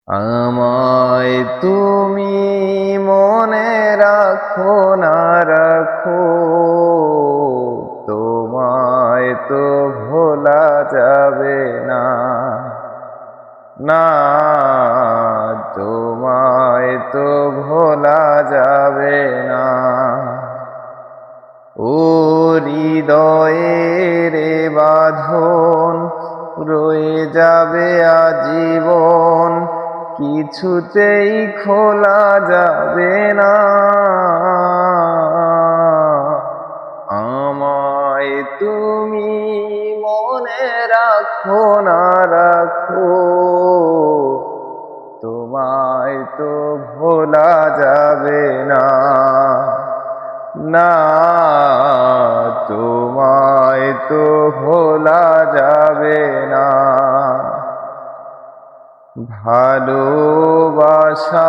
আমায় তুমি মনে রাখো না রাখো, তোমায় তো ভোলা যাবে না। না, তোমায় তো ভোলা যাবে না। ও হৃদয়ের বাঁধন রয়ে যাবে আজীবন, কিছুতেই খোলা যাবে না। আমায় তুমি মনে রাখো না রাখো, তোমায় তো ভোলা যাবে না। না, তোমায় তো ভোলা যাবে না।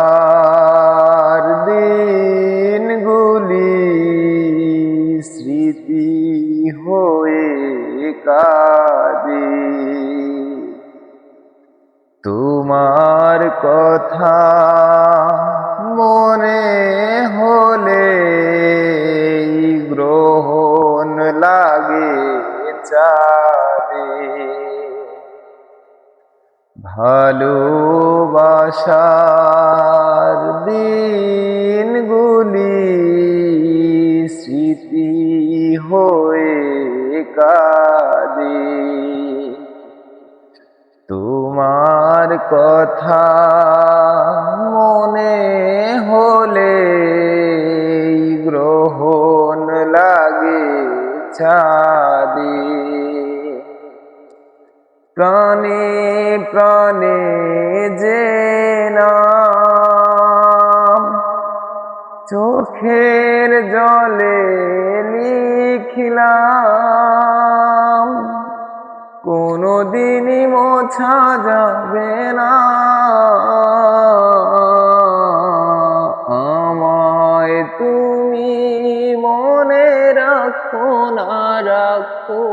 ভালোবাসার দিনগুলি স্মৃতি হয়ে কাঁদে, তোমার কথা মনে হলে গ্রহণ লাগে চাঁদে। ভালোবাসার দিনগুলি স্মৃতি হয়ে কাঁদে, তোমার কথা মনে হলে গ্রহণ লাগে চাঁদে। প্রাণে প্রাণে যে নাম চোখের জলে লিখিলাম, কোনদিনই মোছা যাবে না। আমায় তুমি মনে রাখো না রাখো,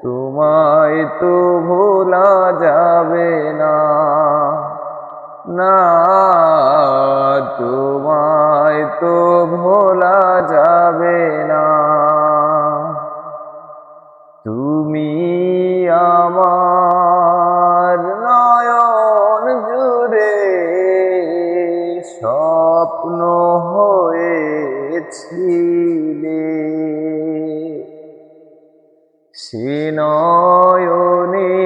তোমায় তো ভোলা যাবে না। না, তোমায় তো ভোলা যাবে না। তুমি আমার নয়ন জুড়ে স্বপ্ন হয়েছিলে, সে নয়নে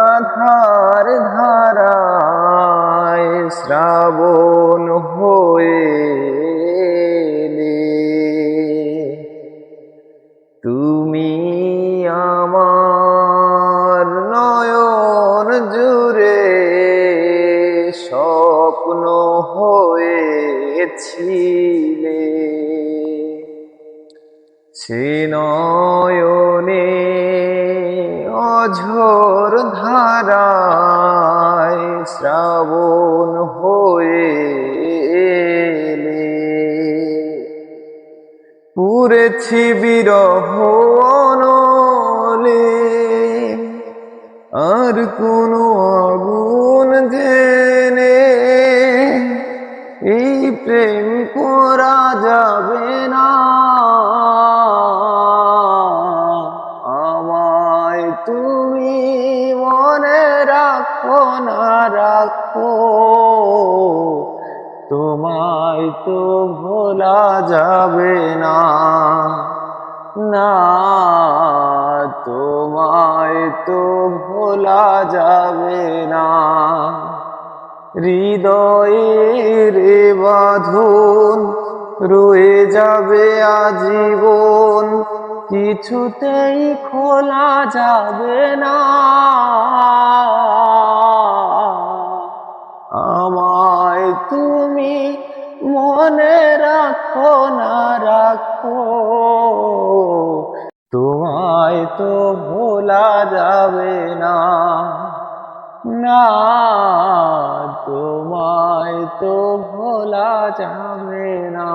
আধার ধারায় শ্রাবণ হয়ে এলে। তুমি আমার নয়ন জুড়ে স্বপ্ন হয়েছিলে, সে নয়নে অঝোর ধারায় শ্রাবণ হয়ে এলে। পুড়েছি বিরহ অনলে, আর কোনো আগুন জেনে এই প্রেম করা যাবে না। আমায় তুমি মনে রাখো না রাখো, তোমায় তো ভোলা যাবে না। না, তোমায় তো ভোলা যাবে না। হৃদয়ের বাঁধন রয়ে যাবে আজীবন, কিছুতেই খোলা যাবে না। আমায় তুমি মনে রাখো না রাখো, তোমায় তো ভোলা যাবে না। না, তোমায় তো ভোলা যাবে না।